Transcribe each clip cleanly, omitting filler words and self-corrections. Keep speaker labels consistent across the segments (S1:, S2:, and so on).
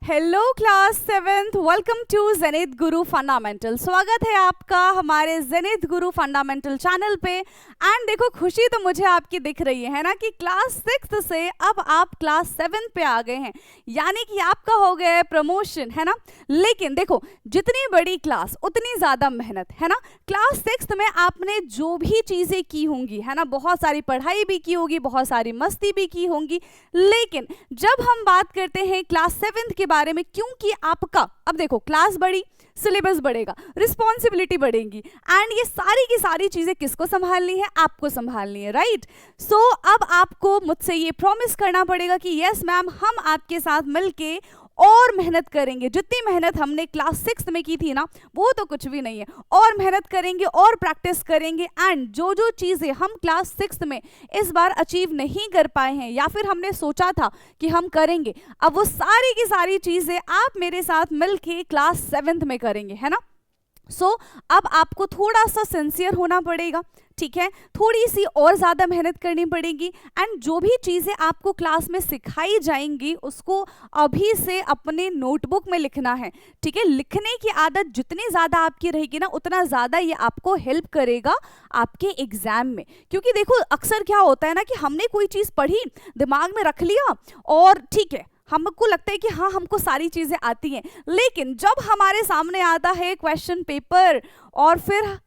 S1: Hello class seventh, welcome to Zenith Guru fundamental. स्वागत है आपका हमारे जेनिथ गुरु फंडामेंटल चैनल पे। एंड देखो, खुशी तो मुझे आपकी दिख रही है ना कि क्लास सिक्स्थ से अब आप क्लास सेवेंथ पे आ गए हैं, यानी कि आपका हो गया है प्रमोशन, है ना। लेकिन देखो, जितनी बड़ी क्लास उतनी ज़्यादा मेहनत, है ना। क्लास सिक्स्थ में आपने जो भी चीज़ें की होंगी, है ना, बहुत सारी पढ़ाई भी की होगी, बहुत सारी मस्ती भी की होंगी। लेकिन जब हम बात करते हैं क्लास सेवेंथ के बारे में, क्योंकि आपका अब देखो क्लास बढ़ी, सिलेबस बढ़ेगा, रिस्पॉन्सिबिलिटी बढ़ेगी, एंड ये सारी की सारी चीजें किसको संभालनी है? आपको संभालनी है, राइट। सो अब आपको मुझसे ये प्रॉमिस करना पड़ेगा कि यस मैम, हम आपके साथ मिलके और मेहनत करेंगे। जितनी मेहनत हमने क्लास सिक्स में की थी ना, वो तो कुछ भी नहीं है। और मेहनत करेंगे और प्रैक्टिस करेंगे, एंड जो जो चीज़ें हम क्लास सिक्स में इस बार अचीव नहीं कर पाए हैं या फिर हमने सोचा था कि हम करेंगे, अब वो सारी की सारी चीज़ें आप मेरे साथ मिलके क्लास सेवेंथ में करेंगे, है ना। सो अब आपको थोड़ा सा सिंसियर होना पड़ेगा, ठीक है, थोड़ी सी और ज़्यादा मेहनत करनी पड़ेगी। एंड जो भी चीज़ें आपको क्लास में सिखाई जाएंगी उसको अभी से अपने नोटबुक में लिखना है, ठीक है। लिखने की आदत जितनी ज़्यादा आपकी रहेगी ना, उतना ज़्यादा ये आपको हेल्प करेगा आपके एग्जाम में। क्योंकि देखो, अक्सर क्या होता है ना कि हमने कोई चीज़ पढ़ी, दिमाग में रख लिया और ठीक है, हमको लगता है कि हाँ, हमको सारी चीज़ें आती हैं। लेकिन जब हमारे सामने आता है क्वेश्चन पेपर, और फिर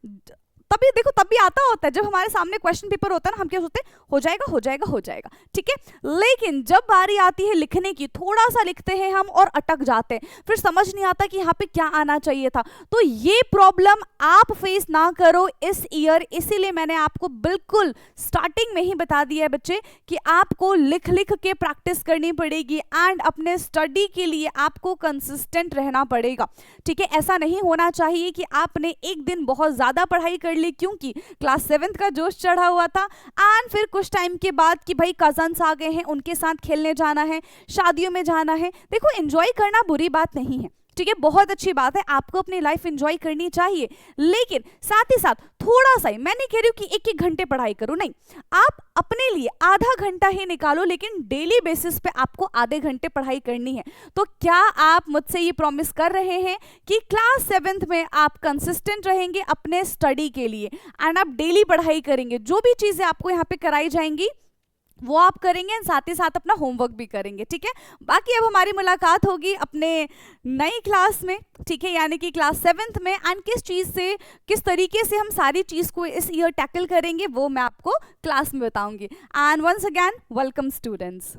S1: तभी देखो, तभी आता होता है जब हमारे सामने क्वेश्चन पेपर होता है ना, हम क्या सोचते हैं, हो जाएगा हो जाएगा हो जाएगा, ठीक है। लेकिन जब बारी आती है लिखने की, थोड़ा सा लिखते हैं हम और अटक जाते हैं, फिर समझ नहीं आता कि यहाँ पे क्या आना चाहिए था। तो ये प्रॉब्लम आप फेस ना करो इस ईयर, इसीलिए मैंने आपको बिल्कुल स्टार्टिंग में ही बता दिया है बच्चे कि आपको लिख लिख के प्रैक्टिस करनी पड़ेगी, एंड अपने स्टडी के लिए आपको कंसिस्टेंट रहना पड़ेगा, ठीक है। ऐसा नहीं होना चाहिए कि आपने एक दिन बहुत ज़्यादा पढ़ाई कर ली क्योंकि क्लास सेवेंथ का जोश चढ़ा हुआ था, एंड फिर कुछ टाइम के बाद कि भाई कजन्स आ गए हैं, उनके साथ खेलने जाना है, शादियों में जाना है। देखो, एंजॉय करना बुरी बात नहीं है, ठीक है, बहुत अच्छी बात है, आपको अपनी लाइफ एंजॉय करनी चाहिए। लेकिन साथ ही साथ थोड़ा सा ही, मैं नहीं कह रही हूँ कि एक एक घंटे पढ़ाई करो, नहीं, आप अपने लिए आधा घंटा ही निकालो, लेकिन डेली बेसिस पे आपको आधे घंटे पढ़ाई करनी है। तो क्या आप मुझसे ये प्रॉमिस कर रहे हैं कि क्लास सेवेंथ में आप कंसिस्टेंट रहेंगे अपने स्टडी के लिए, एंड आप डेली पढ़ाई करेंगे, जो भी चीज़ें आपको यहाँ पे कराई जाएंगी वो आप करेंगे, साथ ही साथ अपना होमवर्क भी करेंगे, ठीक है। बाकी अब हमारी मुलाकात होगी अपने नई क्लास में, ठीक है, यानी कि क्लास सेवेंथ में, एंड किस चीज़ से, किस तरीके से हम सारी चीज़ को इस ईयर टैकल करेंगे वो मैं आपको क्लास में बताऊंगी। And once again welcome students.